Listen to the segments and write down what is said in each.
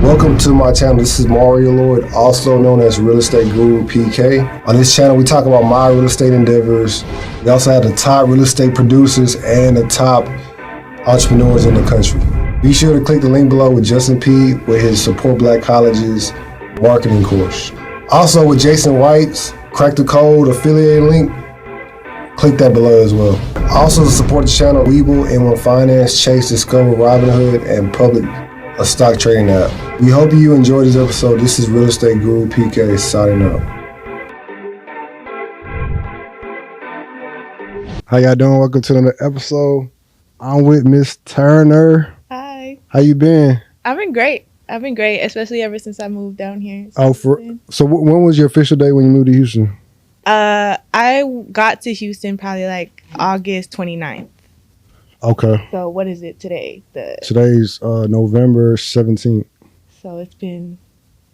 Welcome to my channel. This is Mario Lord, also known as Real Estate Guru PK. On this channel, we talk about my real estate endeavors. We also have the top real estate producers and the top entrepreneurs in the country. Be sure to click the link below with Justin P with his Support Black Colleges marketing course. Also with Jason White's Crack the Code affiliate link, click that below as well. Also to support the channel, Webull, M1 Finance, Chase, Discover, Robinhood, and Public, a stock trading app. We hope you enjoyed this episode. This is Real Estate Guru PK signing out. How y'all doing? Welcome to another episode. I'm with Miss Turner. Hi. How you been? I've been great, especially ever since I moved down here. So when was your official day when you moved to Houston? I got to Houston probably like August 29th. Okay. So what is it today? Today's November 17th. So it's been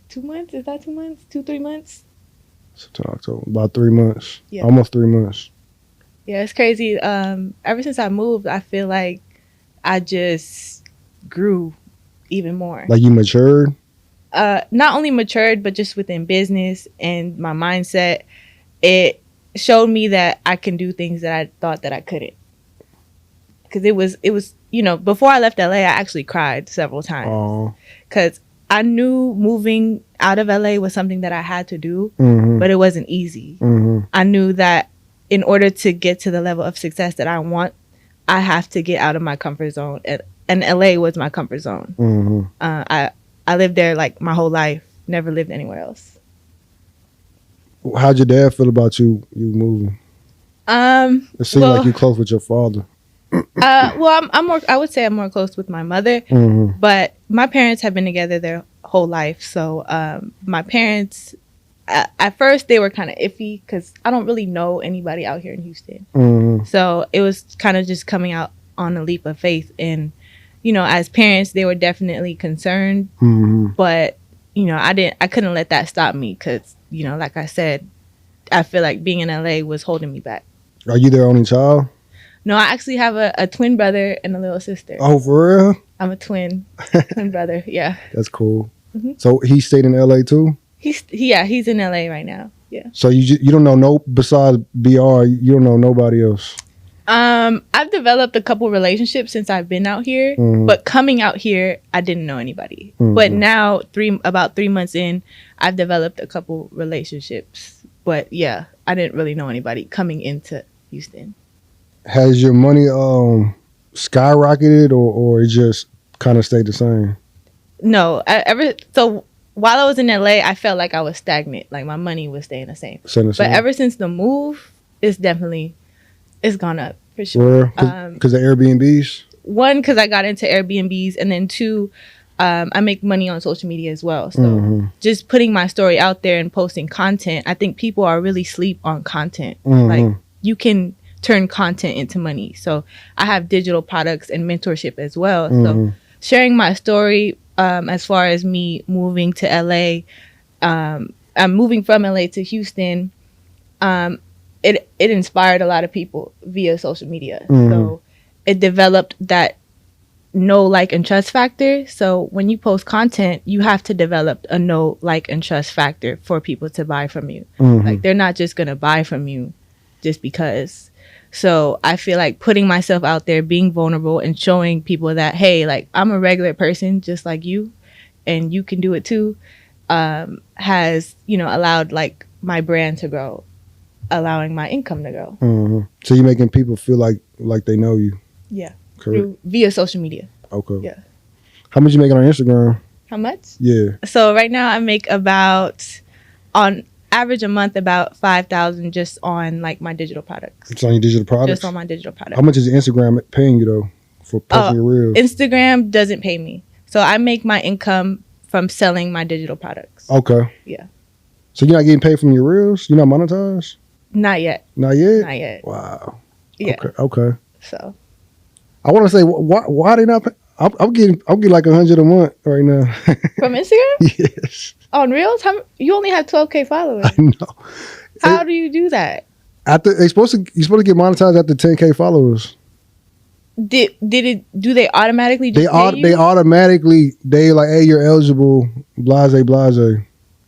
2 months? Is that 2 months? 3 months? September, October. About 3 months. Yeah. Almost 3 months. Yeah, it's crazy. Ever since I moved, I feel like I just grew even more. Like you matured? Not only matured, but just within business and my mindset. It showed me that I can do things that I thought that I couldn't. Because it was, before I left LA, I actually cried several times. Because I knew moving out of LA was something that I had to do, but it wasn't easy. I knew that in order to get to the level of success that I want, I have to get out of my comfort zone. And LA was my comfort zone. I lived there like my whole life, never lived anywhere else. How'd your dad feel about you moving? It seemed like you close with your father. Well, I would say I'm more close with my mother, but my parents have been together their whole life. So my parents, at first they were kind of iffy because I don't really know anybody out here in Houston. So it was kind of just coming out on a leap of faith. And, as parents, they were definitely concerned, but, I couldn't let that stop me because, like I said, I feel like being in LA was holding me back. Are you their only child? No, I actually have a twin brother and a little sister. Oh, for real? I'm a twin brother. Yeah. That's cool. So he stayed in LA too? He's in LA right now. Yeah. So you don't know besides BR, you don't know nobody else? I've developed a couple relationships since I've been out here, but coming out here, I didn't know anybody. But now, about 3 months in, I've developed a couple relationships. But yeah, I didn't really know anybody coming into Houston. Has your money skyrocketed or it just kind of stayed the same? No, so while I was in LA, I felt like I was stagnant. Like my money was staying the same. But ever since the move, it's gone up for sure. Because of Airbnbs? One, because I got into Airbnbs, and then two, I make money on social media as well. So just putting my story out there and posting content, I think people are really sleep on content. Like you can turn content into money. So I have digital products and mentorship as well. So sharing my story as far as me moving to LA, I'm moving from LA to Houston. It inspired a lot of people via social media. So it developed that know, like, and trust factor. So when you post content, you have to develop a know, like, and trust factor for people to buy from you. Like they're not just going to buy from you just because. So I feel like putting myself out there, being vulnerable and showing people that, hey, like I'm a regular person just like you and you can do it too, has, allowed like my brand to grow, allowing my income to grow. So you're making people feel like they know you? Yeah. Correct. Via social media. Okay. Yeah. How much you making on Instagram? How much? Yeah. So right now I make on average a month about 5,000 just on like my digital products. It's on your digital products? Just on my digital products. How much is Instagram paying you though for posting your reels? Instagram doesn't pay me. So I make my income from selling my digital products. Okay. Yeah. So you're not getting paid from your reels? You're not monetized? Not yet. Not yet? Not yet. Wow. Yeah. Okay. So I want to say why they not pay? I'm getting like 100 a month right now. From Instagram? Yes. On Reels? You only have 12K followers. I know. How do you do that? You're supposed to get monetized after 10K followers. Did it? Do they automatically? They Just pay you? they automatically they like, hey, you're eligible, blase.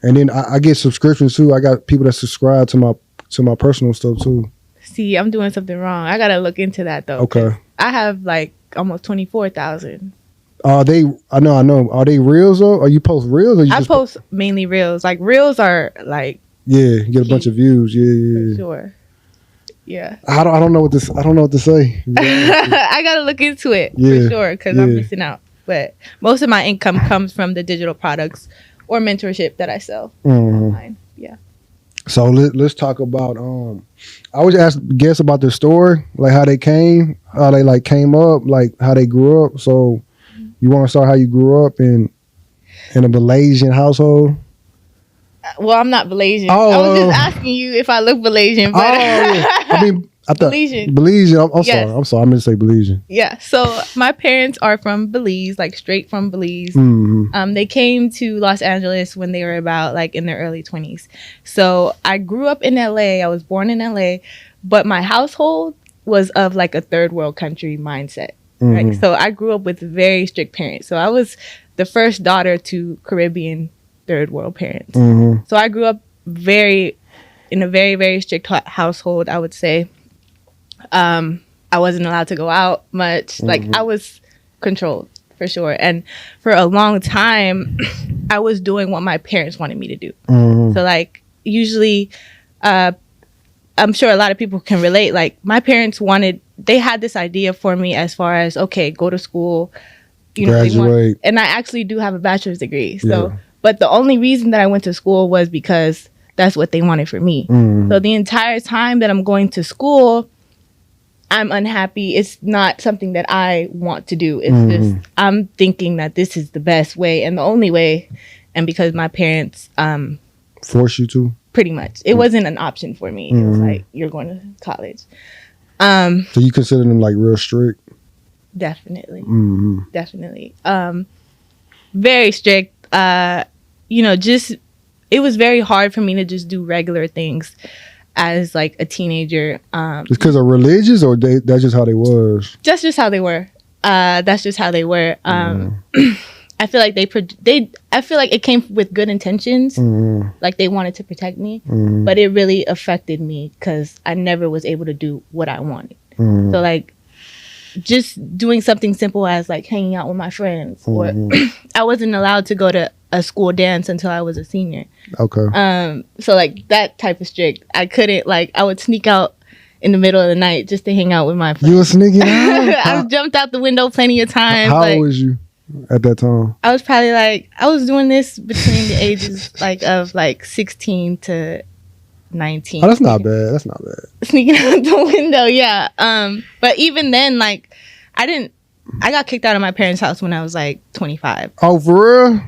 And then I get subscriptions too. I got people that subscribe to my personal stuff too. See, I'm doing something wrong. I gotta look into that though. Okay. I have like almost 24,000. I know. Are they reels though? Or you post reels? Or you I just post mainly reels. Like reels are like you get a bunch of views. Yeah. for sure. Yeah. I don't know what this. I don't know what to say. I gotta look into it for sure because I'm missing out. But most of my income comes from the digital products or mentorship that I sell online. Yeah. So let's talk about. I always ask guests about their story, like how they came up, like how they grew up. So you want to start how you grew up in a Malaysian household? Well, I'm not Malaysian. Oh, I was just asking you if I look Malaysian. But I mean, I thought Belizean. I'm sorry. I'm sorry. I meant to say Belizean. Yeah. So my parents are from Belize, like straight from Belize. They came to Los Angeles when they were about like in their early 20s. So I grew up in LA. I was born in LA, but my household was of like a third world country mindset. Right. So I grew up with very strict parents. So I was the first daughter to Caribbean third world parents. So I grew up in a very, very strict household, I would say. I wasn't allowed to go out much. Like I was controlled for sure. And for a long time, I was doing what my parents wanted me to do. So like usually, I'm sure a lot of people can relate. Like my parents they had this idea for me as far as, okay, go to school, graduate. And I actually do have a bachelor's degree. So, but the only reason that I went to school was because that's what they wanted for me. So the entire time that I'm going to school, I'm unhappy. It's not something that I want to do. It's just, I'm thinking that this is the best way and the only way. And because my parents, force you to? Pretty much. It wasn't an option for me. It was like, you're going to college. So you consider them like real strict? Definitely. Definitely. Very strict. Just, it was very hard for me to just do regular things as like a teenager. Because of religious, or that's just how they was? That's just how they were. That's just how they were. I feel like I feel like it came with good intentions. Like they wanted to protect me, but it really affected me because I never was able to do what I wanted. So like just doing something simple as like hanging out with my friends, or I wasn't allowed to go to a school dance until I was a senior. Okay. So like that type of strict, I couldn't, like I would sneak out in the middle of the night just to hang out with my friends. You were sneaking out? I jumped out the window plenty of times. How old was you at that time? I was probably like, I was doing this between the ages like of like 16 to 19. Oh, that's not bad. That's not bad. Sneaking out the window, yeah. But even then, like, I got kicked out of my parents' house when I was like 25. Oh, for real?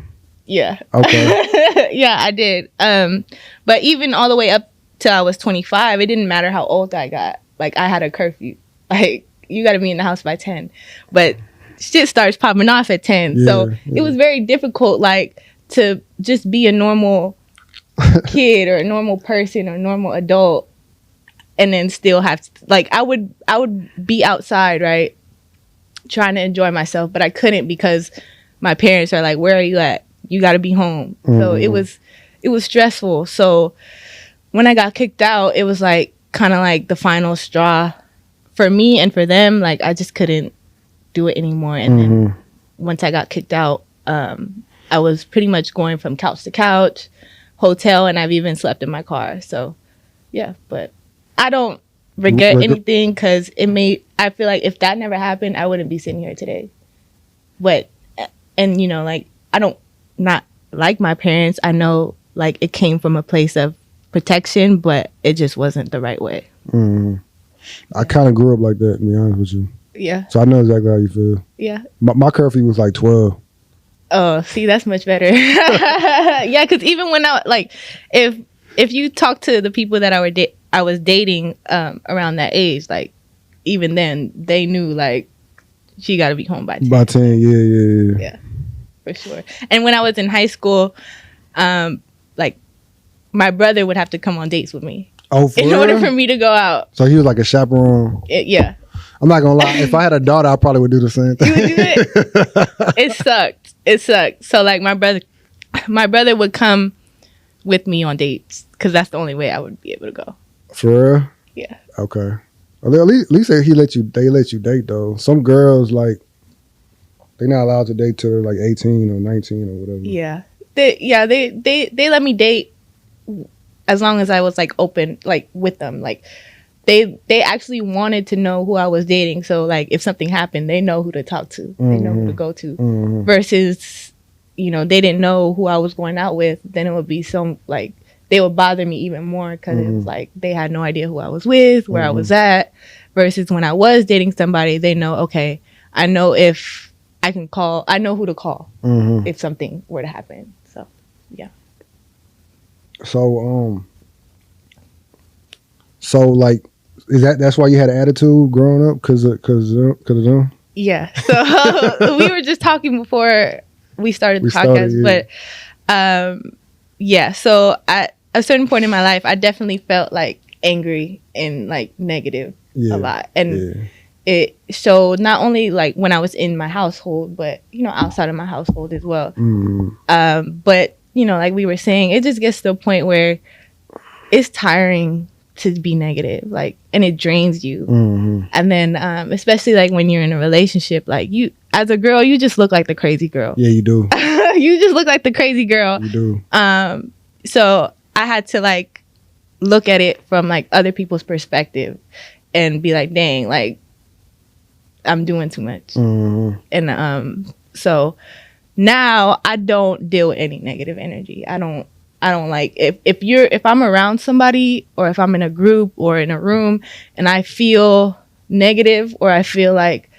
Yeah. Okay. Yeah, I did. But even all the way up till I was 25, it didn't matter how old I got. Like, I had a curfew. Like, you got to be in the house by 10. But shit starts popping off at 10. Yeah, so it was very difficult, like, to just be a normal kid or a normal person or a normal adult and then still have to, like, I would be outside, right, trying to enjoy myself, but I couldn't because my parents are like, where are you at? You got to be home. So it was stressful. So when I got kicked out, it was like kind of like the final straw for me and for them. Like, I just couldn't do it anymore. And then once I got kicked out, I was pretty much going from couch to couch, hotel, and I've even slept in my car. So yeah, but I don't regret anything because I feel like if that never happened, I wouldn't be sitting here today. But, and you know, like, I don't not like my parents. I know, like, it came from a place of protection, but it just wasn't the right way. I kind of grew up like that, to be honest with you. Yeah. So I know exactly how you feel. Yeah. My curfew was like 12. Oh, see, that's much better. Yeah, because even when if you talk to the people that I was dating around that age, like, even then, they knew, like, she got to be home by 10. By 10, yeah. Yeah, for sure. And when I was in high school, like, my brother would have to come on dates with me. Oh, for in real? order for me to go out. So he was like a chaperone? Yeah. I'm not gonna lie. If I had a daughter, I probably would do the same thing. You would do it? It sucked. So like my brother would come with me on dates because that's the only way I would be able to go. For real? Yeah. Okay. Well, at least they let you date though. Some girls like they're not allowed to date till they're like 18 or 19 or whatever. Yeah. They let me date as long as I was like open like with them. Like they actually wanted to know who I was dating. So like if something happened, they know who to talk to. They know who to go to. Versus, you know, they didn't know who I was going out with, then it would be some like they would bother me even more because it was like they had no idea who I was with, where I was at. Versus when I was dating somebody, they know, okay, I know if I can call, I know who to call if something were to happen. So, yeah. So like, that's why you had an attitude growing up because of them? Yeah. So we were just talking before we started the podcast, but yeah. So at a certain point in my life, I definitely felt like angry and like negative a lot, and it showed not only like when I was in my household, but you know outside of my household as well. But you know, like we were saying, it just gets to a point where it's tiring to be negative, like, and it drains you. And then especially like when you're in a relationship, like you as a girl, you just look like the crazy girl. Yeah, you do. You just look like the crazy girl. You do. So I had to like look at it from like other people's perspective and be like, dang, like I'm doing too much. And so now I don't deal with any negative energy. I don't like if I'm around somebody or if I'm in a group or in a room and I feel negative or I feel like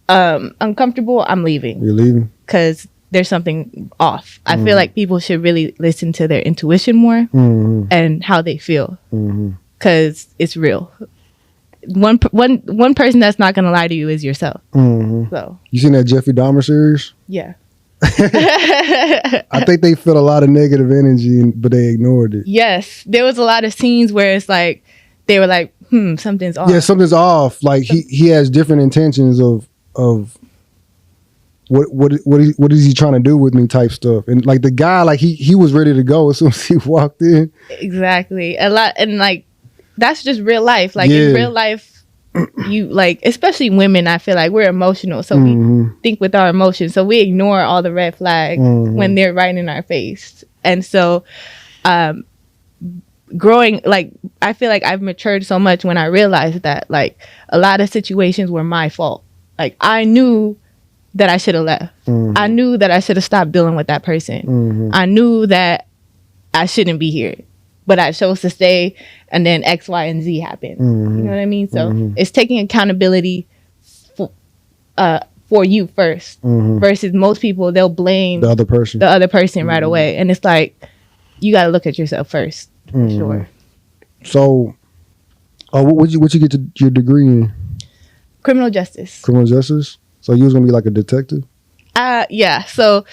uncomfortable, I'm leaving. You're leaving? Because there's something off. I feel like people should really listen to their intuition more and how they feel, because it's real. One person that's not gonna lie to you is yourself. So you seen that Jeffrey Dahmer series? Yeah. I think they felt a lot of negative energy, but they ignored it. Yes, there was a lot of scenes where it's like they were like, something's off. Yeah, something's off. Like he has different intentions of what is he trying to do with me type stuff. And like the guy, like he was ready to go as soon as he walked in. Exactly. A lot, and like that's just real life. Like in real life, you like, especially women, I feel like we're emotional, so we think with our emotions, so we ignore all the red flags when they're right in our face. And so growing, like I feel like I've matured so much when I realized that like a lot of situations were my fault. Like I knew that I should have left. I knew that I should have stopped dealing with that person. I knew that I shouldn't be here, but I chose to stay, and then X, Y, and Z happened. You know what I mean? So it's taking accountability for you first, versus most people, they'll blame the other person right away. And it's like, you got to look at yourself first. For sure. So, what you get your degree in? Criminal justice. Criminal justice? So you was gonna be like a detective? Yeah. So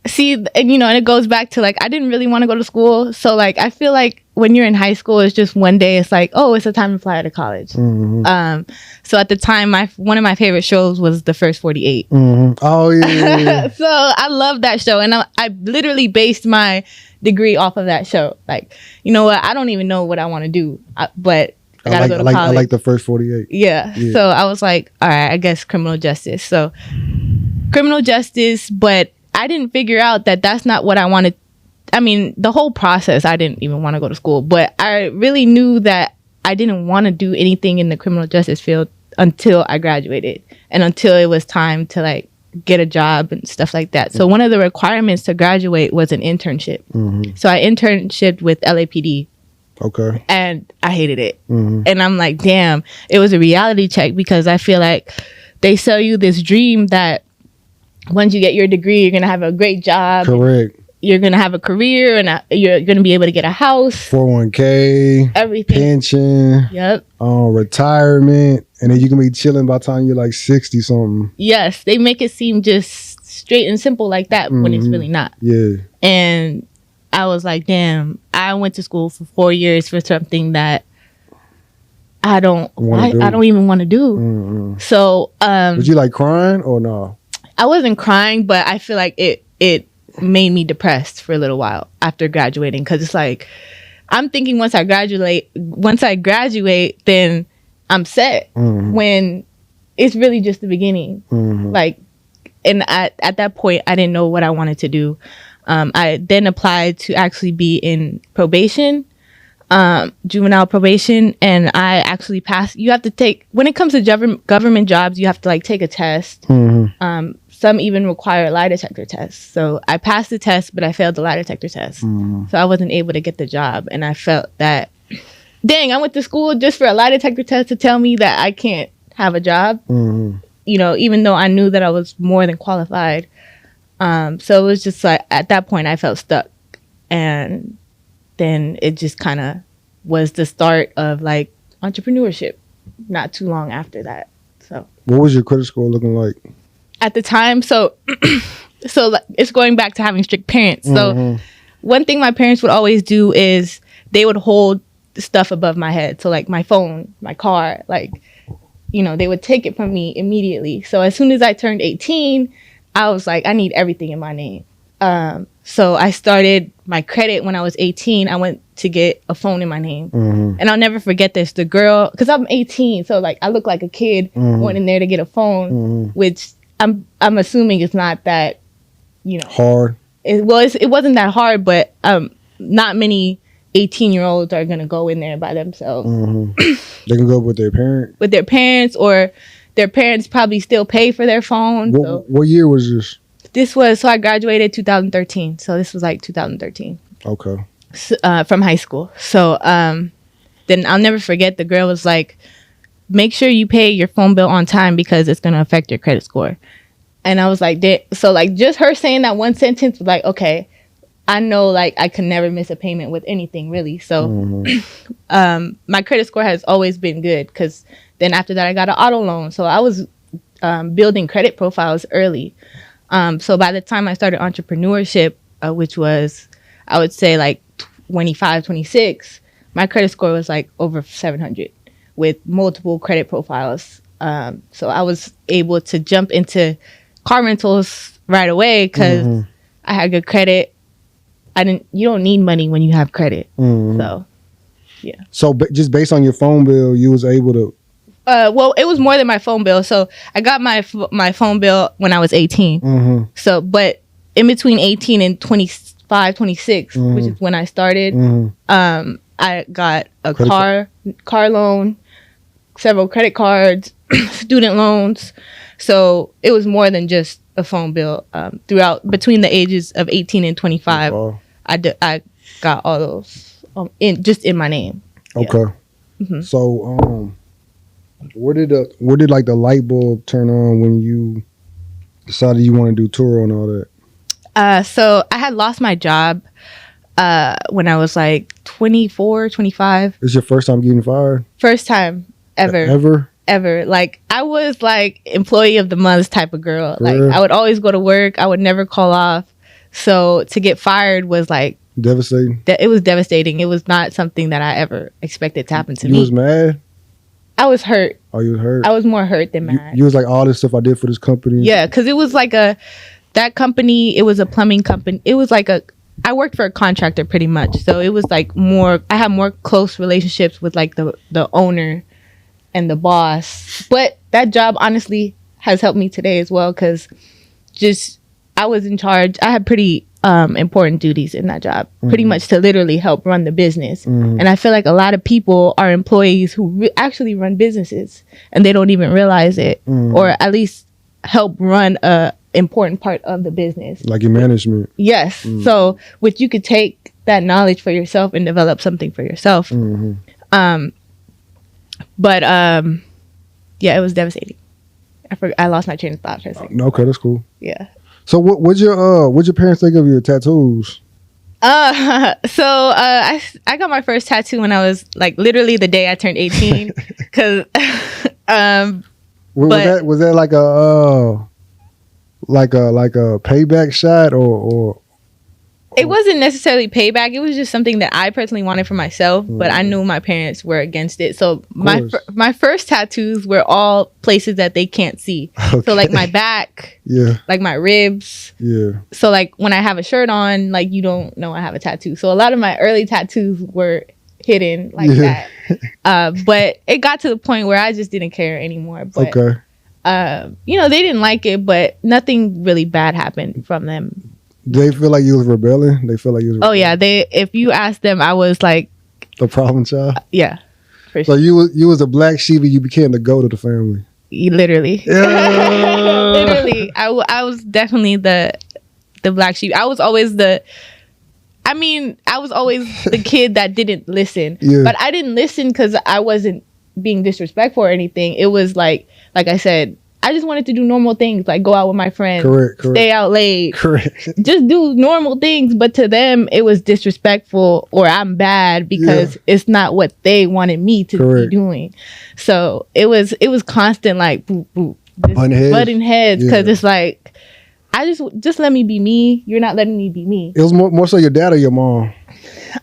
see, and you know, and it goes back to like I didn't really want to go to school. So like I feel like when you're in high school, it's just one day. It's like, oh, it's a time to fly out of college. So at the time, one of my favorite shows was The First 48. Oh yeah. So I love that show, and I literally based my degree off of that show. Like, you know what? I don't even know what I want to do, but I gotta go to college. I like The First 48. Yeah. So I was like, all right, I guess criminal justice. So criminal justice, but I didn't figure out that that's not what I wanted. I mean, the whole process, I didn't even want to go to school, but I really knew that I didn't want to do anything in the criminal justice field until I graduated and until it was time to like get a job and stuff like that. So one of the requirements to graduate was an internship. So I internshiped with LAPD. Okay. And I hated it. And I'm like, damn, it was a reality check, because I feel like they sell you this dream that once you get your degree, you're going to have a great job. Correct. You're going to have a career, and you're going to be able to get a house. 401k. Everything. Pension. Yep. Retirement. And then you can be chilling by the time you're like 60 something. Yes. They make it seem just straight and simple like that when it's really not. Yeah. And I was like, damn, I went to school for 4 years for something that I don't even want to do. Mm-hmm. So was you like crying or no? I wasn't crying, but I feel like it made me depressed for a little while after graduating, because it's like I'm thinking once I graduate, then I'm set. When it's really just the beginning. Like, and at that point, I didn't know what I wanted to do. I then applied to actually be in probation, juvenile probation, and I actually passed. You have to take, when it comes to government jobs, you have to like take a test. Some even require a lie detector test. So I passed the test, but I failed the lie detector test. So I wasn't able to get the job. And I felt that, dang, I went to school just for a lie detector test to tell me that I can't have a job. You know, even though I knew that I was more than qualified. So it was just like, at that point I felt stuck. And then it just kind of was the start of like entrepreneurship not too long after that. So what was your credit score looking like at the time? So like, it's going back to having strict parents. So one thing my parents would always do is they would hold stuff above my head. So like my phone, my car, like, you know, they would take it from me immediately. So as soon as I turned 18, I was like, I need everything in my name. So I started my credit when I was 18. I went to get a phone in my name. And I'll never forget this. The girl, because I'm 18, so like I look like a kid went in there to get a phone, which I'm assuming it's not that, you know, hard. It wasn't that hard, but not many 18-year-olds are gonna go in there by themselves. They can go with their parents. Or their parents probably still pay for their phone. What year was this? So I graduated 2013. So this was like 2013. Okay. From high school. So then I'll never forget, the girl was like, make sure you pay your phone bill on time because it's going to affect your credit score. And I was like, so like just her saying that one sentence was like, okay, I know like I could never miss a payment with anything really. So my credit score has always been good, because then after that I got an auto loan. So I was building credit profiles early. So by the time I started entrepreneurship, which was, I would say like 25, 26, my credit score was like over 700 with multiple credit profiles. So I was able to jump into car rentals right away because I had good credit. You don't need money when you have credit. So, yeah. So just based on your phone bill, you was able to. Well, it was more than my phone bill. So I got my phone bill when I was 18. So, but in between 18 and 25, 26, which is when I started, I got a car loan, several credit cards, student loans. So it was more than just a phone bill. Between the ages of 18 and 25, I got all those in my name. Okay. Yeah. So where did like the light bulb turn on when you decided you want to do Turo and all that? So I had lost my job when I was like 24, 25. It's your first time getting fired? First time ever. Like I was like employee of the month type of girl. Like I would always go to work. I would never call off. So to get fired was like devastating. It was devastating. It was not something that I ever expected to happen to me. You was mad? I was hurt. Oh, you was hurt? I was more hurt than mad. You was like, all this stuff I did for this company? Yeah, because it was like that company, it was a plumbing company. It was like I worked for a contractor pretty much. So it was like I had more close relationships with like the owner and the boss. But that job honestly has helped me today as well, because I was in charge. I had pretty important duties in that job, pretty much to literally help run the business. And I feel like a lot of people are employees who actually run businesses and they don't even realize it, or at least help run a important part of the business, like in management. Yes. So which you could take that knowledge for yourself and develop something for yourself. But yeah, it was devastating. I lost my train of thought for a second. Okay, that's cool. Yeah. So what'd your parents think of your tattoos? So I got my first tattoo when I was like literally the day I turned 18. Cause was that like a payback shot or It wasn't necessarily payback. It was just something that I personally wanted for myself, but I knew my parents were against it. So my first tattoos were all places that they can't see. Okay. So like my back, like my ribs. Yeah. So like when I have a shirt on, like you don't know I have a tattoo. So a lot of my early tattoos were hidden like that. But it got to the point where I just didn't care anymore. But, you know, they didn't like it, but nothing really bad happened from them. They feel like you was rebelling? They feel like you was rebelling? Oh, yeah. If you ask them, I was like... The problem child? Yeah. For sure. So you was a black sheep and you became the goat of the family? Literally. Yeah. Literally. I was definitely the black sheep. I was always the kid that didn't listen. Yeah. But I didn't listen because I wasn't being disrespectful or anything. It was like I said, I just wanted to do normal things, like go out with my friends, stay out late, just do normal things. But to them, it was disrespectful or I'm bad because it's not what they wanted me to be doing. So it was constant like butting heads because it's like I just let me be me. You're not letting me be me. It was more so your dad or your mom?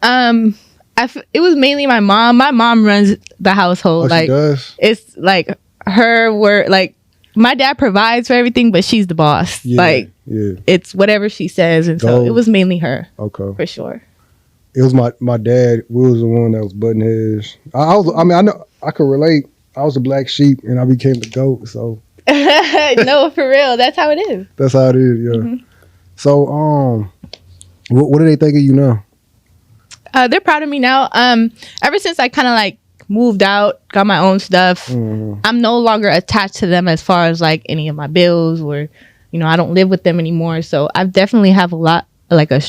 It was mainly my mom. My mom runs the household. Oh, like she does? It's like her word, like. My dad provides for everything, but she's the boss. It's whatever she says, and so it was mainly her. Okay, for sure. It was my dad. We was the one that was butting heads. I know I could relate. I was a black sheep, and I became the goat. So no, for real, that's how it is. That's how it is. Yeah. Mm-hmm. So what do they think of you now? They're proud of me now. Ever since I kind of like moved out, got my own stuff. I'm no longer attached to them as far as like any of my bills or, you know, I don't live with them anymore. So I definitely have a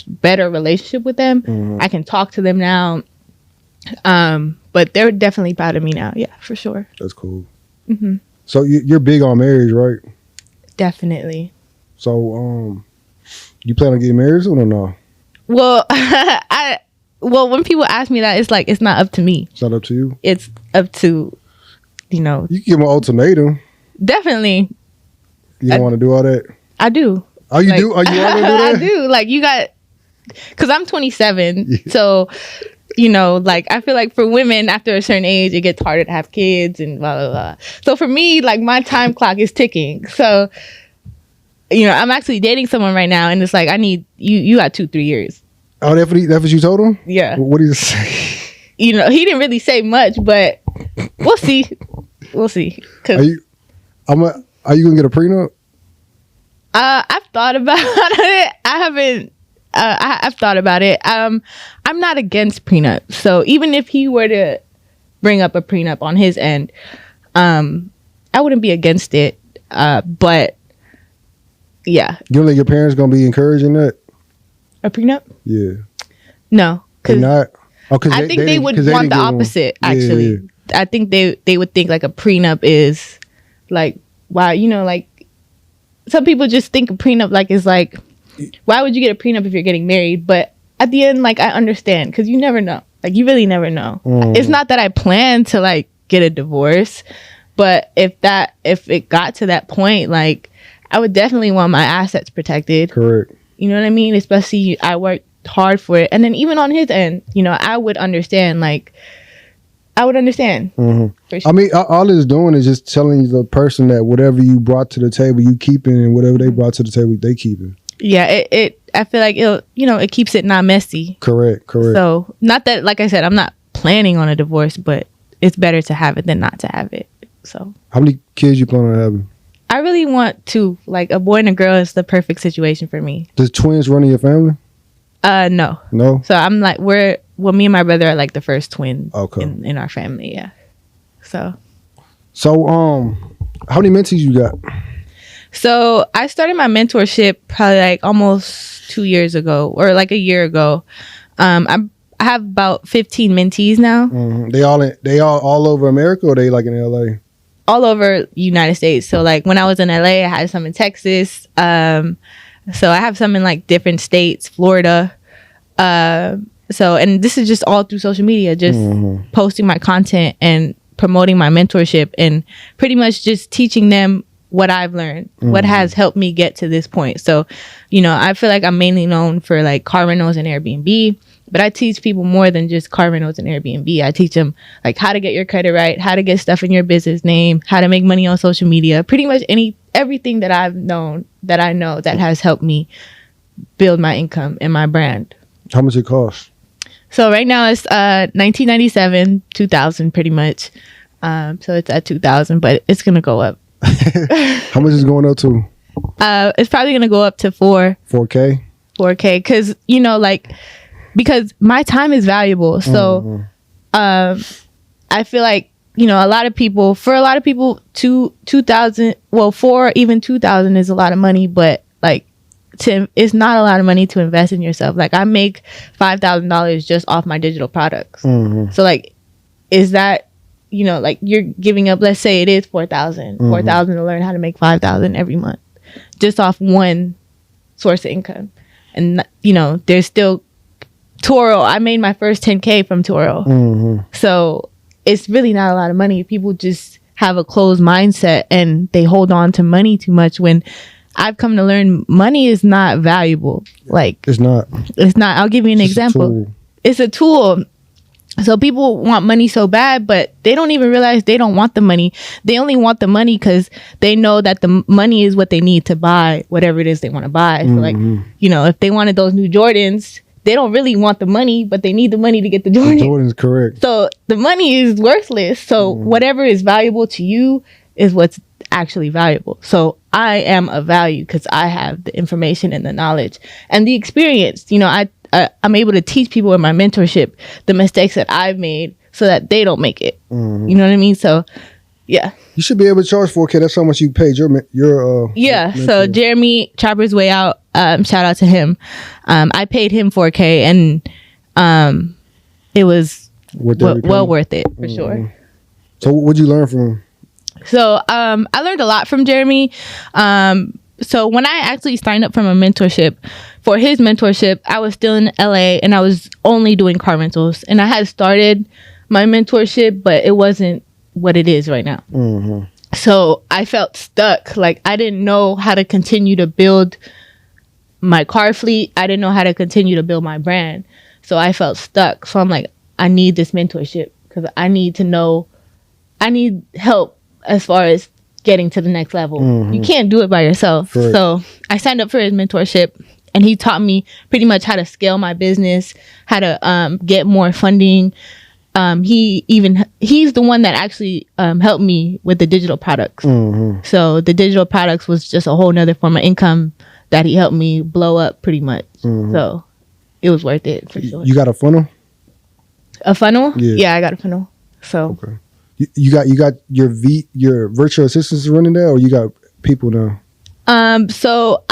better relationship with them. I can talk to them now. But they're definitely proud of me now. Yeah, for sure. That's cool. Mm-hmm. So you're big on marriage, right? Definitely. So you plan on getting married soon or no? Well, Well, when people ask me that, it's like, it's not up to me. It's not up to you? It's up to, you know. You can give them an ultimatum. Definitely. You don't want to do all that? I do. Oh, you do? Are you want to do that? I do. Like, you got, because I'm 27. Yeah. So, you know, like, I feel like for women, after a certain age, it gets harder to have kids and blah, blah, blah. So for me, like, my time clock is ticking. So, you know, I'm actually dating someone right now, and it's like, I need, you got 2-3 years. Oh, that's what you told him? Yeah. What did he say? You know, he didn't really say much, but we'll see. We'll see. Are you gonna get a prenup? I've thought about it. I haven't. I've thought about it. I'm not against prenup. So even if he were to bring up a prenup on his end, I wouldn't be against it. But yeah. You don't think your parents gonna be encouraging that? A prenup? Yeah. No, because I think they would want the opposite. Actually, I think they would think like a prenup is like, wow, you know, like some people just think a prenup like is like, why would you get a prenup if you're getting married? But at the end, like I understand because you never know. Like you really never know. It's not that I plan to like get a divorce, but if it got to that point, like I would definitely want my assets protected. Correct. You know what I mean? Especially I worked hard for it. And then even on his end, you know, I would understand. Mm-hmm. Sure. I mean, all it's doing is just telling the person that whatever you brought to the table, you keep it, and whatever they brought to the table, they keep it. Yeah, I feel like it keeps it not messy. Correct. So not that, like I said, I'm not planning on a divorce, but it's better to have it than not to have it. So how many kids you plan on having? I really want to, like, a boy and a girl is the perfect situation for me. Does twins run in your family? No. No? So I'm like, me and my brother are like the first twin in our family, yeah. So how many mentees you got? So I started my mentorship probably like almost 2 years ago or like a year ago. I have about 15 mentees now. Mm-hmm. They all over America or they like in LA? All over United States. So like when I was in LA, I had some in Texas. So I have some in like different states, Florida. So, and this is just all through social media, just posting my content and promoting my mentorship and pretty much just teaching them what I've learned, what has helped me get to this point. So, you know, I feel like I'm mainly known for like car rentals and Airbnb, but I teach people more than just car rentals and Airbnb. I teach them like how to get your credit right, how to get stuff in your business name, how to make money on social media, pretty much everything that I know that has helped me build my income and my brand. How much it cost? So right now it's $1997, $2,000 pretty much. So it's at $2,000, but it's gonna go up. How much is going up to? It's probably gonna go up to 4K. Because you know, like, because my time is valuable. So I feel like, you know, for a lot of people, 2,000, well, 2,000 is a lot of money, but like, it's not a lot of money to invest in yourself. Like, I make $5,000 just off my digital products. So like, is that, you know, like, you're giving up, let's say it is 4,000 to learn how to make 5,000 every month just off one source of income. And you know, there's still Turo. I made my first 10K from Turo. So it's really not a lot of money. People just have a closed mindset and they hold on to money too much, when I've come to learn money is not valuable. Like, it's not. I'll give you an example. It's a tool. So people want money so bad, but they don't even realize they don't want the money. They only want the money because they know that the money is what they need to buy whatever it is they want to buy. So like, you know, if they wanted those new Jordans, they don't really want the money, but they need the money to get the Jordans. Jordan's correct. So the money is worthless. So whatever is valuable to you is what's actually valuable. So I am of value because I have the information and the knowledge and the experience. You know, I'm able to teach people in my mentorship the mistakes that I've made so that they don't make it. You know what I mean? So yeah. You should be able to charge 4K. That's how much you paid your yeah. mentor. So Jeremy, Chopper's Way Out, shout out to him. I paid him 4K and it was well worth it for sure. So what'd you learn from him? So I learned a lot from Jeremy. So when I actually signed up for his mentorship, I was still in LA and I was only doing car rentals. And I had started my mentorship, but it wasn't what it is right now. So I felt stuck. Like, I didn't know how to continue to build my car fleet. I didn't know how to continue to build my brand. So I felt stuck. So I'm like, I need this mentorship because I need help as far as getting to the next level. You can't do it by yourself. Correct. So I signed up for his mentorship and he taught me pretty much how to scale my business, how to get more funding. He's the one that actually helped me with the digital products. So the digital products was just a whole nother form of income that he helped me blow up pretty much. So it was worth it for sure. You got a funnel? A funnel? Yeah, I got a funnel. So okay. You got your virtual assistants running there, or you got people now? So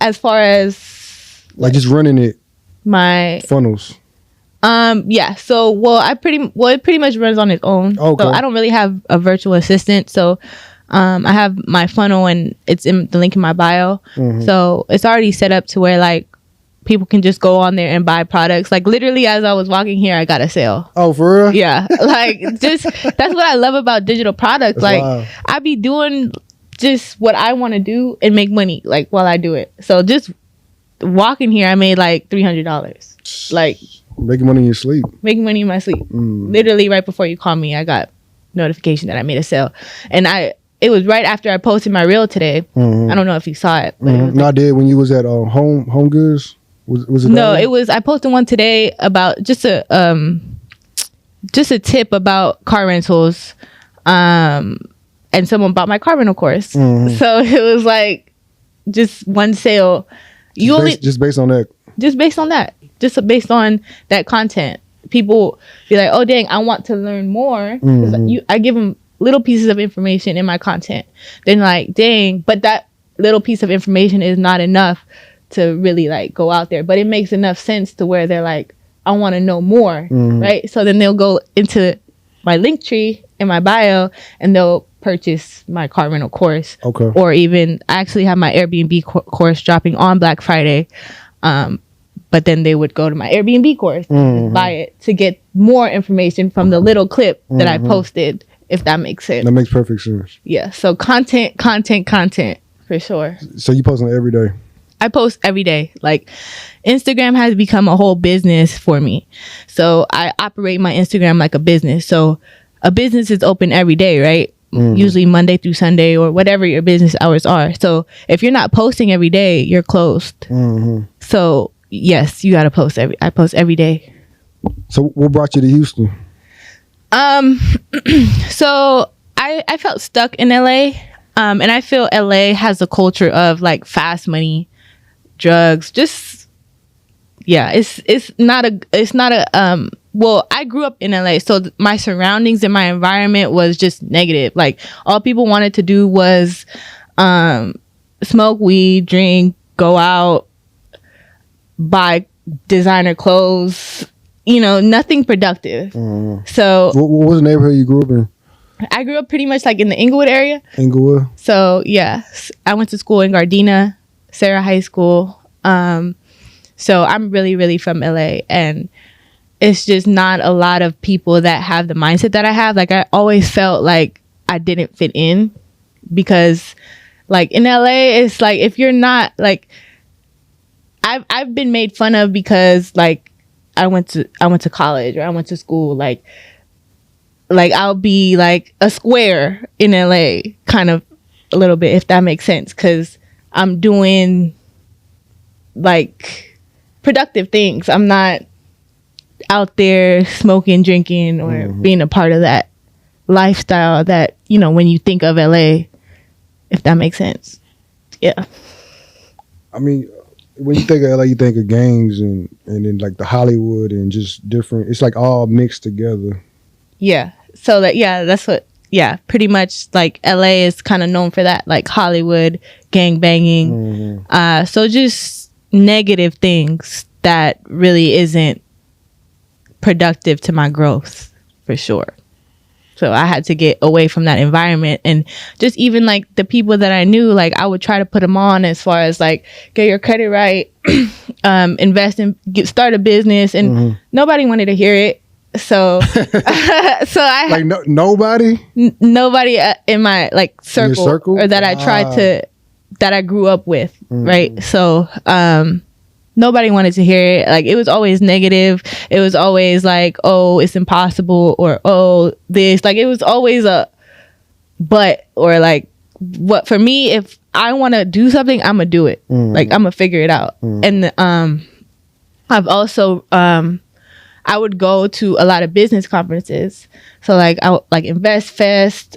as far as like just running it, my funnels. Yeah. So it pretty much runs on its own. Okay. So I don't really have a virtual assistant. So I have my funnel and it's in the link in my bio. So it's already set up to where like people can just go on there and buy products. Like literally as I was walking here, I got a sale. Oh, for real? Yeah. Like just, that's what I love about digital products. That's like wild. I be doing just what I want to do and make money like while I do it. So just walking here, I made like $300. Like making money in your sleep. Making money in my sleep. Literally right before you called me, I got notification that I made a sale. And it was right after I posted my reel today. I don't know if you saw it. But it was no, I did when you was at Home Goods. Was it? No, it was. I posted one today about just a tip about car rentals, and someone bought my car rental course. So it was like just one sale. Just based on that. Just based on that content, people be like, "Oh, dang, I want to learn more." I give them little pieces of information in my content. Then like, dang, but that little piece of information is not enough to really like go out there, but it makes enough sense to where they're like, I want to know more, right? So then they'll go into my link tree in my bio and they'll purchase my car rental course. Okay. Or even I actually have my Airbnb course dropping on Black Friday, but then they would go to my Airbnb course and buy it to get more information from the little clip that I posted if that makes sense. That makes perfect sense. Yeah. So content for sure. So you posting every day? I post every day. Like Instagram has become a whole business for me. So I operate my Instagram like a business. So a business is open every day, right? Usually Monday through Sunday or whatever your business hours are. So if you're not posting every day, you're closed. So yes, you got to post I post every day. So what brought you to Houston? So I felt stuck in LA. And I feel LA has a culture of like fast money, drugs, just yeah, it's not a well, I grew up in LA, so my surroundings and my environment was just negative. Like all people wanted to do was smoke weed, drink, go out, buy designer clothes, nothing productive. So what was the neighborhood you grew up in? I grew up pretty much like in the Inglewood area. Inglewood. So yeah, I went to school in Gardena, Sarah High School. So I'm really, really from LA, and it's just not a lot of people that have the mindset that I have. Like I always felt like I didn't fit in because like in LA, it's like if you're not like, I've been made fun of because like I went to college or I went to school, like I'll be like a square in LA kind of a little bit, if that makes sense, because I'm doing like productive things. I'm not out there smoking, drinking, or being a part of that lifestyle that, when you think of LA, if that makes sense. Yeah. I mean, when you think of LA, you think of gangs and then like the Hollywood and just different, it's like all mixed together. Yeah. So that's what, pretty much like LA is kind of known for that, like Hollywood, gang banging. So just negative things that really isn't productive to my growth for sure. So I had to get away from that environment, and just even like the people that I knew, like I would try to put them on as far as like get your credit right, invest in, start a business, and nobody wanted to hear it. So, I like nobody in my like circle, or that I tried to, that I grew up with, right? So, nobody wanted to hear it. Like it was always negative. It was always like, oh, it's impossible, or oh, this. Like it was always a but, or like what. For me, if I want to do something, I'm gonna do it. Like I'm gonna figure it out. And I've also I would go to a lot of business conferences. So like Invest Fest,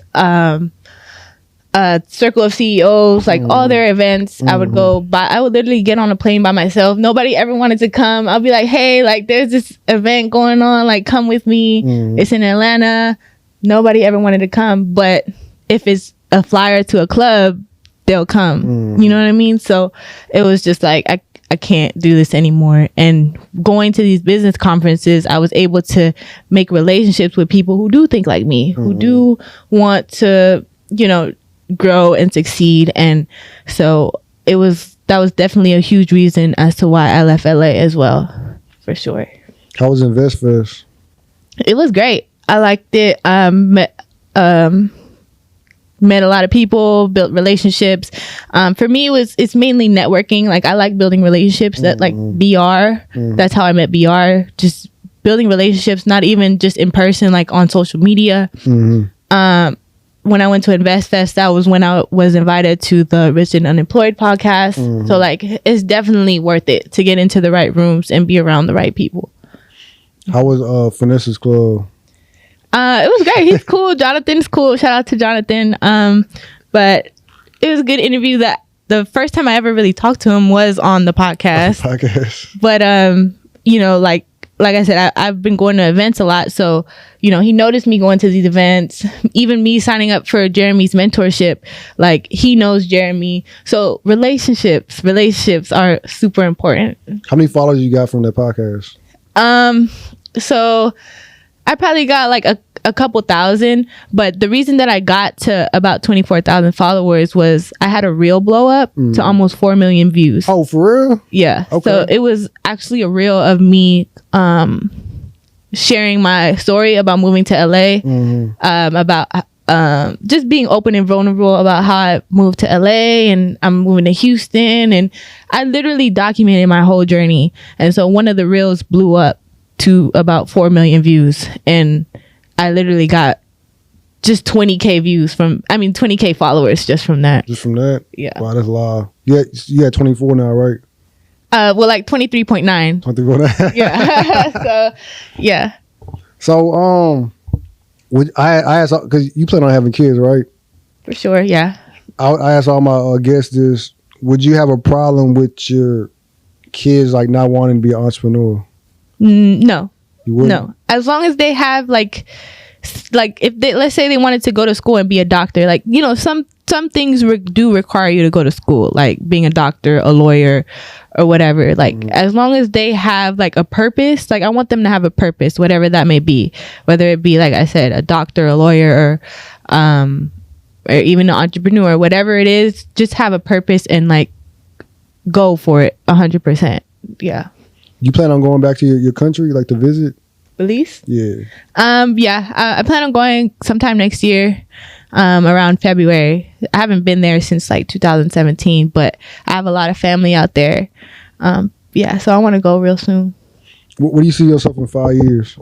Circle of CEOs, like all their events. I would go I would literally get on a plane by myself. Nobody ever wanted to come. I'll be like, hey, like there's this event going on, like come with me. It's in Atlanta. Nobody ever wanted to come, but if it's a flyer to a club, they'll come. You know what I mean? So it was just like I can't do this anymore. And going to these business conferences, I was able to make relationships with people who do think like me, who do want to, grow and succeed. And so that was definitely a huge reason as to why I left LA as well, for sure. How was Invest Fest? It was great. I liked it. Met a lot of people, built relationships. For me, it's mainly networking. Like I like building relationships. That like BR. That's how I met BR. Just building relationships, not even just in person, like on social media. When I went to Invest Fest, that was when I was invited to the Rich and Unemployed podcast. So like it's definitely worth it to get into the right rooms and be around the right people. How was Finesse's Club? It was great. He's cool. Jonathan's cool. Shout out to Jonathan. But it was a good interview. That the first time I ever really talked to him was on the podcast. But like I said, I've been going to events a lot. So, he noticed me going to these events, even me signing up for Jeremy's mentorship. Like he knows Jeremy. So relationships are super important. How many followers you got from that podcast? So I probably got like a couple thousand, but the reason that I got to about 24,000 followers was I had a reel blow up to almost 4 million views. Oh, for real? Yeah. Okay. So it was actually a reel of me sharing my story about moving to LA, about just being open and vulnerable about how I moved to LA and I'm moving to Houston, and I literally documented my whole journey. And so one of the reels blew up to about 4 million views, and I literally got just 20K views 20K followers just from that. Just from that? Yeah. Wow, that's a lot. You had 24 now, right? Well, like 23.9. 23.9. Yeah. So, yeah. So, I asked, because you plan on having kids, right? For sure, yeah. I asked all my guests this: would you have a problem with your kids like not wanting to be an entrepreneur? No. You wouldn't? No. As long as they have like if they, let's say they wanted to go to school and be a doctor, like, you know, some things do require you to go to school, like being a doctor, a lawyer, or whatever. Like, as long as they have like a purpose, like I want them to have a purpose, whatever that may be, whether it be, like I said, a doctor, a lawyer, or even an entrepreneur, whatever it is, just have a purpose and like go for it 100%. Yeah. You plan on going back to your country, like to visit? Belize? Yeah. Yeah. I plan on going sometime next year, around February. I haven't been there since like 2017, but I have a lot of family out there. Yeah. So I want to go real soon. Where do you see yourself in 5 years?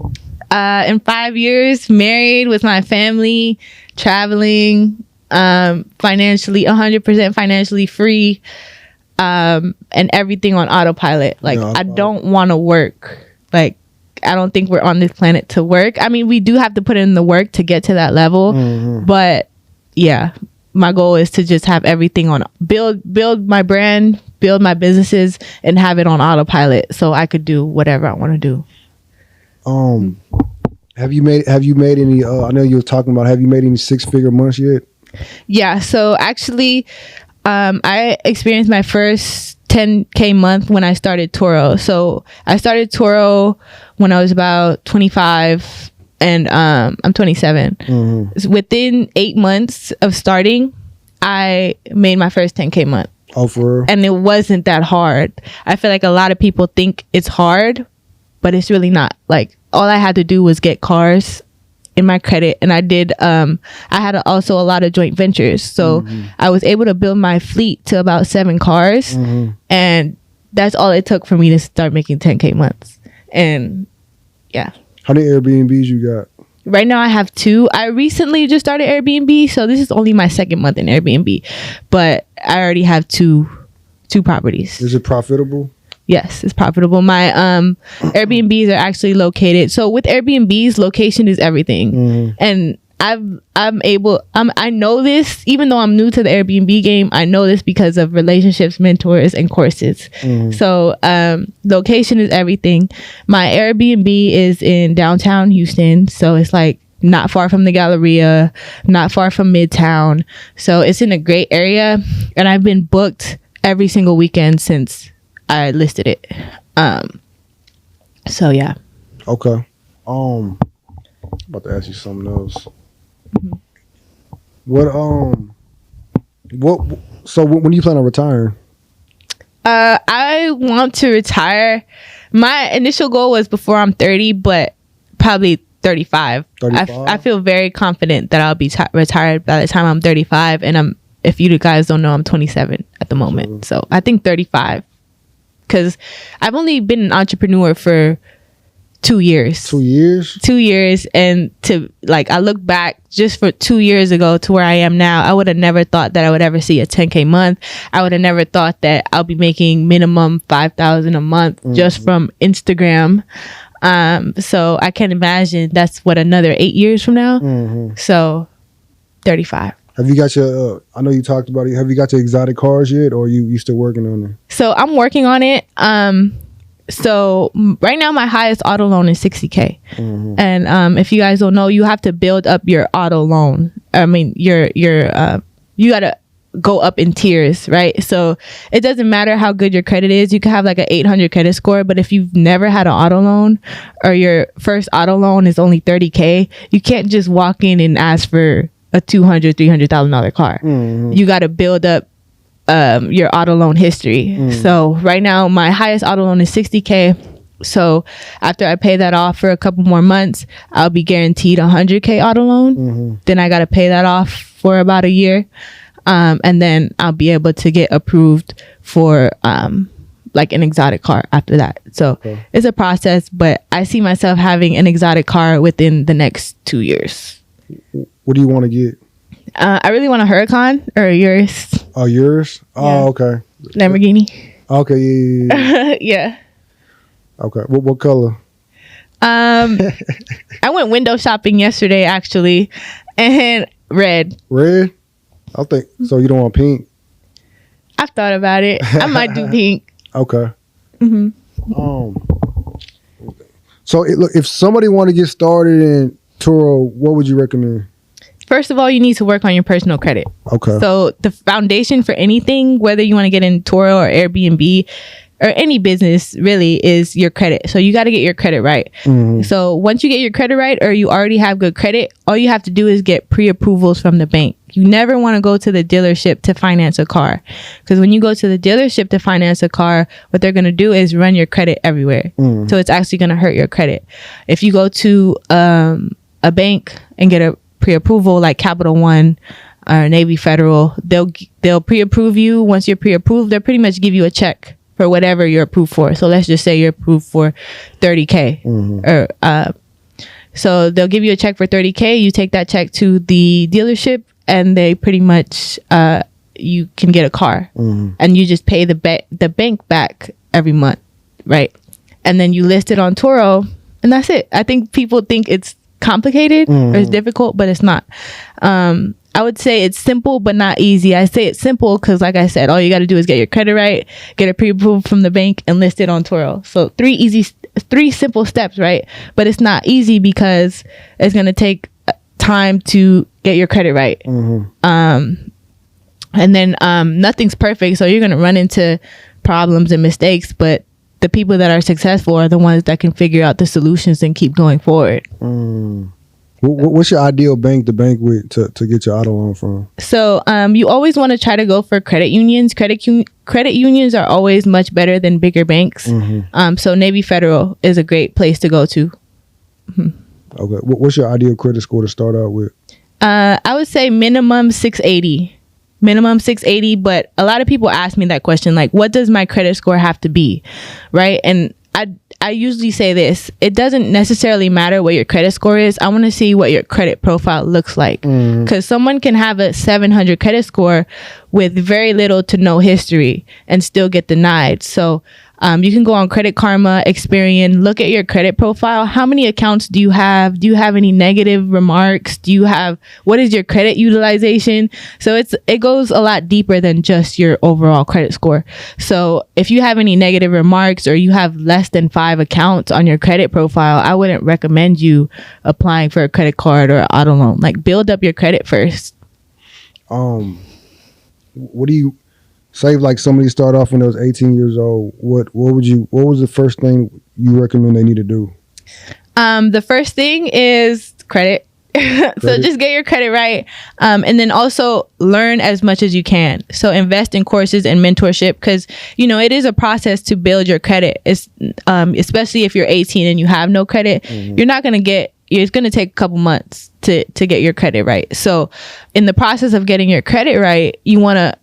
In 5 years, married with my family, traveling, financially 100% financially free, and everything on autopilot. Like, I don't want to work. Like, I don't think we're on this planet to work. I mean, we do have to put in the work to get to that level, but yeah, my goal is to just have everything on build my brand, build my businesses, and have it on autopilot so I could do whatever I want to do. Have you made any I know you were talking about, have you made any 6-figure months yet? Yeah, so actually I experienced my first 10K month when I started Turo. So I started Turo when I was about 25, and I'm 27. So within 8 months of starting, I made my first 10K month. Oh, for real? And it wasn't that hard. I feel like a lot of people think it's hard, but it's really not. Like, all I had to do was get cars in my credit, and I did I had also a lot of joint ventures, so I was able to build my fleet to about 7 cars, and that's all it took for me to start making 10K months. And yeah. How many Airbnbs you got? Right now I have 2. I recently just started Airbnb, so this is only my 2nd month in Airbnb, but I already have two properties. Is it profitable? Yes, it's profitable. My Airbnbs are actually located. So with Airbnbs, location is everything. And I know this, even though I'm new to the Airbnb game, I know this because of relationships, mentors, and courses. So location is everything. My Airbnb is in downtown Houston, so it's like not far from the Galleria, not far from Midtown. So it's in a great area, and I've been booked every single weekend since I listed it. So yeah. Okay. I'm about to ask you something else. So when do you plan on retiring? I want to retire. My initial goal was before I'm 30, but probably 35. I feel very confident that I'll be retired by the time I'm 35, and if you guys don't know, I'm 27 at the moment. So I think 35. Because I've only been an entrepreneur for 2 years. 2 years? 2 years. And I look back just for 2 years ago to where I am now, I would have never thought that I would ever see a 10K month. I would have never thought that I'll be making minimum $5,000 a month just from Instagram. So I can imagine that's another 8 years from now. So 35. Have you got your, I know you talked about it, have you got your exotic cars yet, or you still working on it? So I'm working on it. So right now my highest auto loan is $60K. And if you guys don't know, you have to build up your auto loan. I mean, you got to go up in tiers, right? So it doesn't matter how good your credit is. You can have like an 800 credit score, but if you've never had an auto loan, or your first auto loan is only $30K, you can't just walk in and ask for a $200,000-$300,000 car. You got to build up your auto loan history. So right now my highest auto loan is $60K. So after I pay that off for a couple more months, I'll be guaranteed $100K auto loan. Then I got to pay that off for about a year. And then I'll be able to get approved for like an exotic car after that. So it's a process, but I see myself having an exotic car within the next 2 years. What do you want to get? I really want a Huracan or yours. Oh, yours? Oh, okay. Lamborghini. Okay, yeah. Yeah. Okay. What color? I went window shopping yesterday actually, and red. Red? I think so. You don't want pink? I've thought about it. I might do pink. Okay. So look, if somebody want to get started in Turo, what would you recommend? First of all, you need to work on your personal credit. Okay. So the foundation for anything, whether you want to get in Turo or Airbnb or any business, really is your credit. So you got to get your credit right. So once you get your credit right, or you already have good credit, all you have to do is get pre-approvals from the bank. You never want to go to the dealership to finance a car, because when you go to the dealership to finance a car, what they're going to do is run your credit everywhere. So it's actually going to hurt your credit. If you go to a bank and get a pre-approval like Capital One or Navy Federal, they'll pre-approve you. Once you're pre-approved, they'll pretty much give you a check for whatever you're approved for. So let's just say you're approved for $30K. So they'll give you a check for $30K. You take that check to the dealership, and they pretty much you can get a car, and you just pay the bank back every month, right? And then you list it on Turo, and that's it. I think people think it's complicated or it's difficult, but it's not. I would say it's simple but not easy. I say it's simple because, like I said, all you got to do is get your credit right, get it pre-approved from the bank, and list it on Turo. So three simple steps, right? But it's not easy because it's going to take time to get your credit right. And then nothing's perfect, so you're going to run into problems and mistakes, but the people that are successful are the ones that can figure out the solutions and keep going forward. What's your ideal bank to bank with to get your auto loan from? So you always want to try to go for credit unions. Credit unions are always much better than bigger banks. So Navy Federal is a great place to go to. Okay. What's your ideal credit score to start out with? I would say minimum 680. Minimum 680, but a lot of people ask me that question, like, what does my credit score have to be, right? And I usually say this: it doesn't necessarily matter what your credit score is. I want to see what your credit profile looks like, because someone can have a 700 credit score with very little to no history and still get denied. So you can go on Credit Karma, Experian, look at your credit profile. How many accounts do you have? Do you have any negative remarks? What is your credit utilization? So it goes a lot deeper than just your overall credit score. So if you have any negative remarks or you have less than 5 accounts on your credit profile, I wouldn't recommend you applying for a credit card or auto loan. Like, build up your credit first. What do you say, like somebody start off when they was 18 years old? What was the first thing you recommend they need to do? The first thing is credit. So just get your credit right. And then also learn as much as you can. So invest in courses and mentorship, because, it is a process to build your credit. It's especially if you're 18 and you have no credit, you're not going to it's going to take a couple months to get your credit right. So in the process of getting your credit right, you want to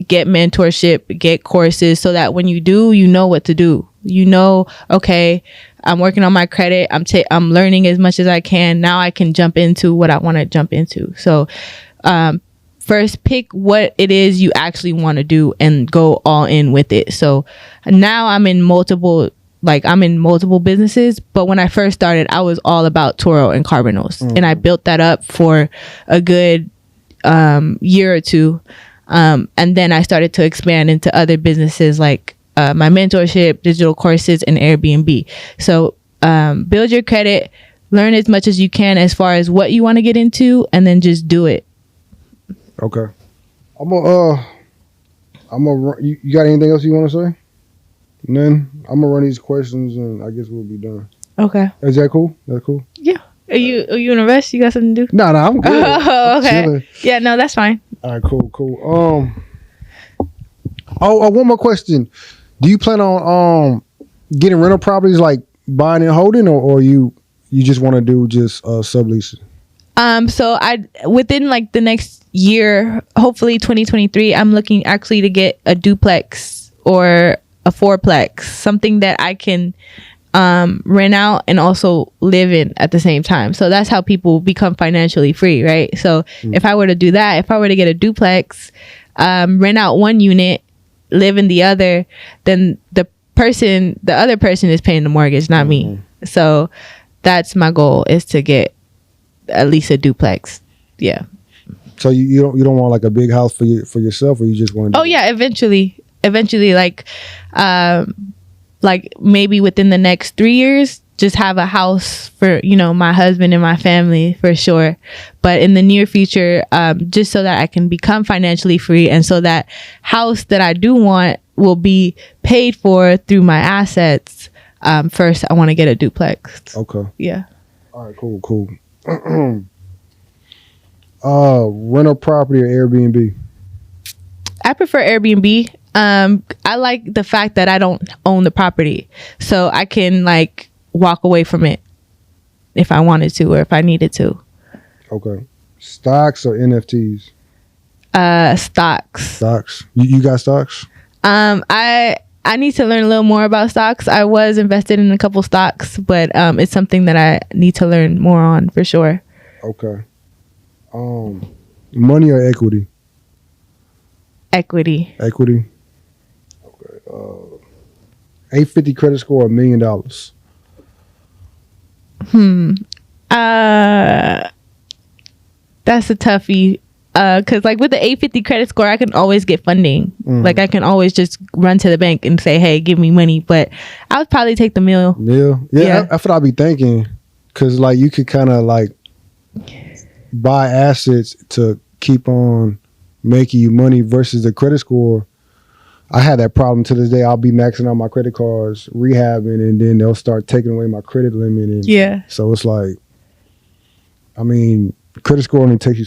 get mentorship, get courses, so that when you do, you know what to do. Okay, I'm working on my credit. I'm learning as much as I can. Now I can jump into what I want to jump into. So first, pick what it is you actually want to do and go all in with it. So now I'm in multiple businesses, but when I first started, I was all about Turo and Carbonals, and I built that up for a good year or two. And then I started to expand into other businesses like my mentorship, digital courses, and Airbnb. So build your credit, learn as much as you can as far as what you want to get into, and then just do it. Okay. I'm gonna you got anything else you want to say? None. I'm gonna run these questions and I guess we'll be done. Okay. Is that cool? That's cool. Yeah. Are you in a rush? You got something to do? No, I'm good. Oh, okay. Yeah, no, that's fine. All right, cool. One more question. Do you plan on getting rental properties like buying and holding, or you just want to do just subleasing? So within like the next year, hopefully 2023, I'm looking actually to get a duplex or a fourplex, something that I can rent out and also live in at the same time. So that's how people become financially free, right? So if I were to do that, if I were to get a duplex, rent out one unit, live in the other, then the other person is paying the mortgage, not me. So that's my goal, is to get at least a duplex. Yeah. So you don't want like a big house for yourself, or you just want to? Oh yeah, eventually, like maybe within the next 3 years, just have a house for, my husband and my family for sure. But in the near future, just so that I can become financially free, and so that house that I do want will be paid for through my assets. First, I want to get a duplex. Okay. Yeah. All right. Cool. Rental property or Airbnb? I prefer Airbnb. I like the fact that I don't own the property, so I can like walk away from it if I wanted to or if I needed to. Okay. Stocks or NFTs? Stocks. Stocks. You got stocks? I need to learn a little more about stocks. I was invested in a couple stocks, but it's something that I need to learn more on for sure. Okay. Money or equity? Equity. Okay. 850 credit score, $1 million. That's a toughie. Cause like with the 850 credit score, I can always get funding. Like I can always just run to the bank and say, "Hey, give me money." But I would probably take the meal. Yeah. That's what I'd be thinking. Cause like you could kind of like buy assets to keep on making you money versus the credit score. I had that problem to this day. I'll be maxing out my credit cards, rehabbing, and then they'll start taking away my credit limit. And so it's like, I mean, credit score only takes you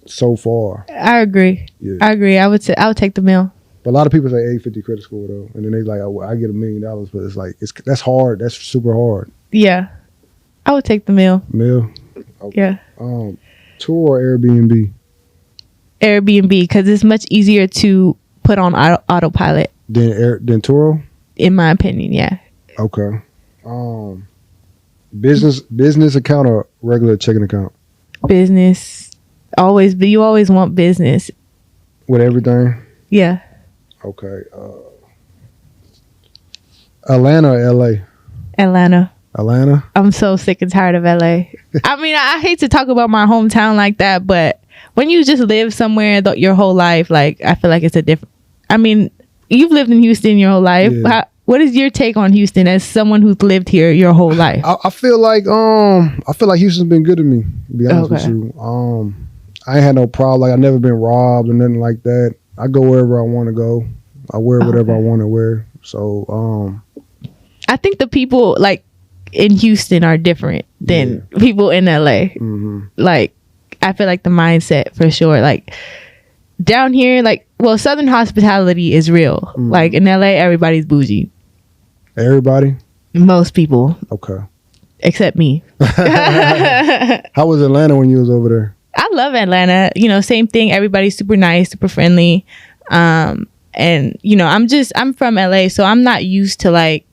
so far. I agree. Yeah. I agree. I would take the meal. But a lot of people say 850 credit score though, and then they like, oh, I get $1 million, but it's like that's hard. That's super hard. Yeah, I would take the meal. Okay. Yeah. Turo or Airbnb? Airbnb, because it's much easier to put on autopilot. Than Turo? In my opinion, yeah. Okay. Business account or regular checking account? Business. You always want business. With everything? Yeah. Okay. Atlanta or LA? Atlanta? I'm so sick and tired of LA. I mean, I hate to talk about my hometown like that, but when you just live somewhere your whole life, like I feel like it's a different. I mean, you've lived in Houston your whole life. Yeah. What is your take on Houston as someone who's lived here your whole life? I feel like Houston's been good to me, to be honest with you. I ain't had no problem. Like, I've never been robbed or nothing like that. I go wherever I want to go. I wear whatever I want to wear. So I think the people like in Houston are different than people in LA. Like, I feel like the mindset for sure. Like down here, like, well, Southern hospitality is real. Like in LA, everybody's bougie. Everybody? Most people. Okay. Except me. How was Atlanta when you was over there? I love Atlanta. Same thing. Everybody's super nice, super friendly. And I'm from LA, so I'm not used to like,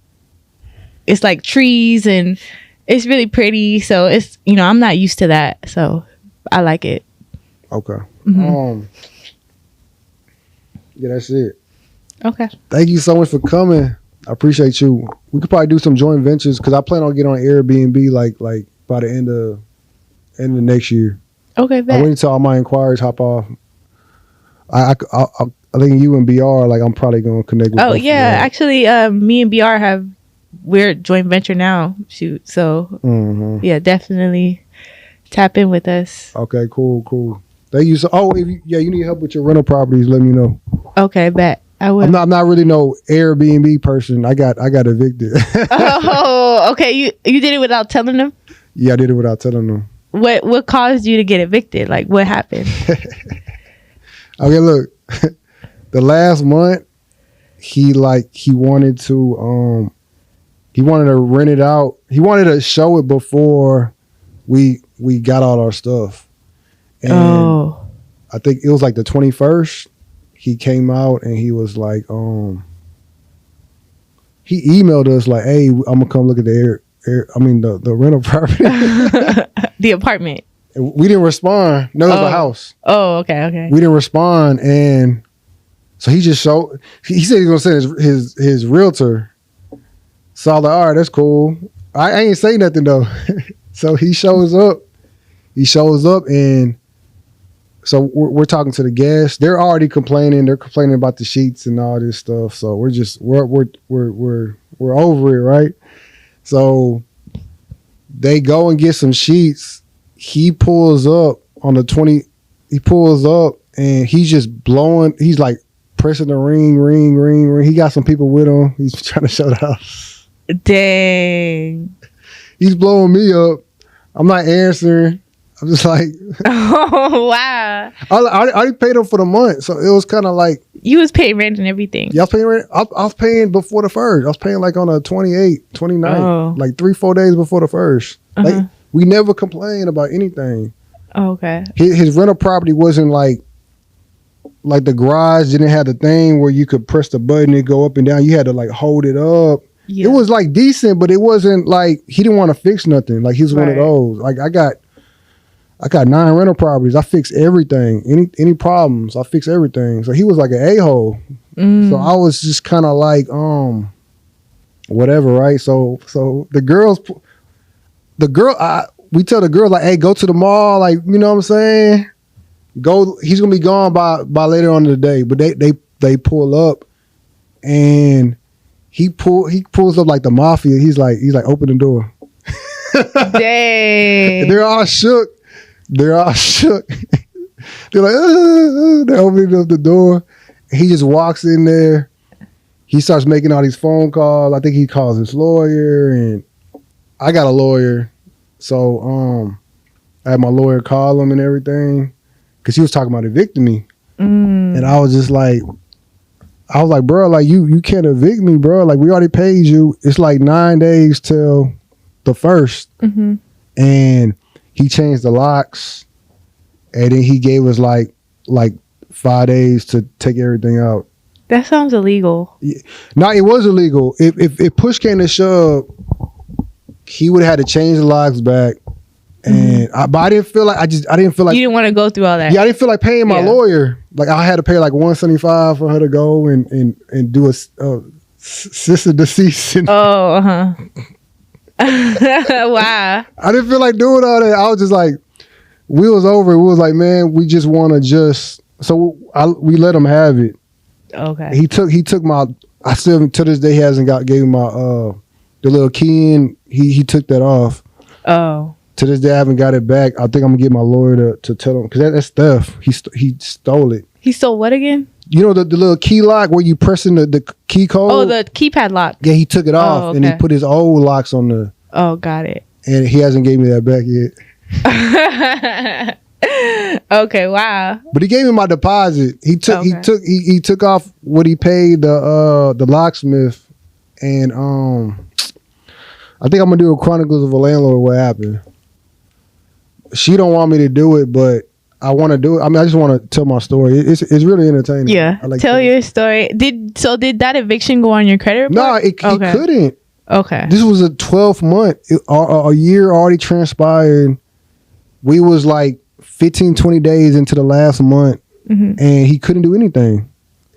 it's like trees and it's really pretty. So it's, I'm not used to that. So I like it. Okay. Yeah, that's it. Okay. Thank you so much for coming. I appreciate you. We could probably do some joint ventures because I plan on getting on Airbnb like by the end of next year. Okay, bet. I wait until all my inquiries hop off. I think you and BR, like, I'm probably gonna connect with. Oh yeah, actually, me and BR we're joint venture now. Shoot, so yeah, definitely tap in with us. Okay, cool. Thank you. So, if you need help with your rental properties, let me know. Okay, bet. I will. I'm not really no Airbnb person. I got evicted. Oh, okay. You did it without telling them? Yeah, I did it without telling them. What caused you to get evicted? Like, what happened? Okay, look. The last month, he wanted to He wanted to rent it out. He wanted to show it before we got all our stuff. And I think it was like the 21st. He came out and he was like, he emailed us like, "Hey, I'm gonna come look at the the rental property." The apartment. And we didn't respond. No, it was the house. Oh, okay. We didn't respond, and so he just showed. He said he was gonna send his realtor. So I was like, all right, that's cool. I ain't say nothing though. So he shows up. And so we're talking to the guests. They're already complaining. They're complaining about the sheets and all this stuff. So we're over it, right? So they go and get some sheets. He pulls up on the 20. He pulls up and he's just blowing. He's like pressing the ring. He got some people with him. He's trying to show the house. Dang. He's blowing me up. I'm not answering. I'm just like, oh wow. I already paid him for the month, so it was kind of like you was paying rent and everything. Yeah, I was paying rent. I was paying before the first. I was paying like on a 28th, 29th, like 3-4 days before the first. Like we never complained about anything. Oh, okay. His rental property wasn't like the garage didn't have the thing where you could press the button and go up and down. You had to like hold it up. Yeah. It was like decent, but it wasn't like he didn't want to fix nothing. Like he was one of those. Like I got 9 rental properties. I fix everything. Any problems, I fix everything. So he was like an a-hole. So I was just kind of like, whatever, right? So we tell the girls like, hey, go to the mall, like, you know what I'm saying? Go. He's gonna be gone by later on in the day. But they pull up, and he pulls up like the mafia. He's like, open the door. Dang. They're all shook. They're like, they're opening up the door. He just walks in there. He starts making all these phone calls. I think he calls his lawyer, and I got a lawyer. So I had my lawyer call him and everything because he was talking about evicting me. And I was like, bro, like you can't evict me, bro. Like we already paid you. It's like 9 days till the 1st. And he changed the locks, and then he gave us like 5 days to take everything out. That sounds illegal. No, it was illegal. If push came to shove, he would have had to change the locks back. And but I didn't feel like I didn't feel like you didn't want to go through all that. Yeah, I didn't feel like paying my lawyer. Like I had to pay like $175 for her to go and do a sister deceased. Wow. I didn't feel like doing all that. I was just like, we was over it. We was like, man, we just want to so we let him have it. Okay. He took my, I still to this day he hasn't gave me my the little key in. He took that off. Oh. To this day I haven't got it back. I think I'm gonna get my lawyer to tell him because that's theft. He stole it. He stole what again? You know the little key lock where you pressing the key code? Oh, the keypad lock. Yeah, he took it off and he put his old locks on the. Oh, got it. And he hasn't gave me that back yet. Okay, wow. But he gave me my deposit. He took off what he paid the locksmith, and I think I'm gonna do a Chronicles of a Landlord. What happened? She don't want me to do it, but I want to do it. I mean, I just want to tell my story. It's really entertaining. Yeah, tell your story. Did that eviction go on your credit report? No, it couldn't. Okay. This was a 12 month. A year already transpired. We was like 15, 20 days into the last month, and he couldn't do anything.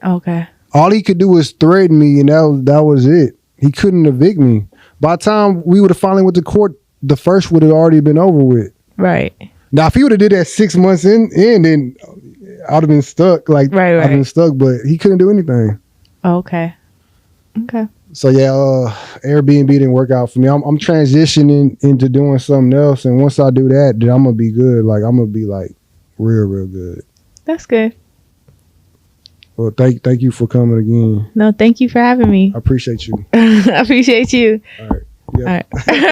Okay. All he could do was threaten me, and that was it. He couldn't evict me. By the time we would have finally went to court, the first would have already been over with. Right. Now, if he would have did that 6 months in, then I'd have been stuck. Like, right. I'd been stuck, but he couldn't do anything. Okay. So yeah, Airbnb didn't work out for me. I'm transitioning into doing something else, and once I do that, then I'm gonna be good. Like I'm gonna be like real good. That's good. Well, thank you for coming again. No, thank you for having me. I appreciate you. I appreciate you. All right. Yeah. All right.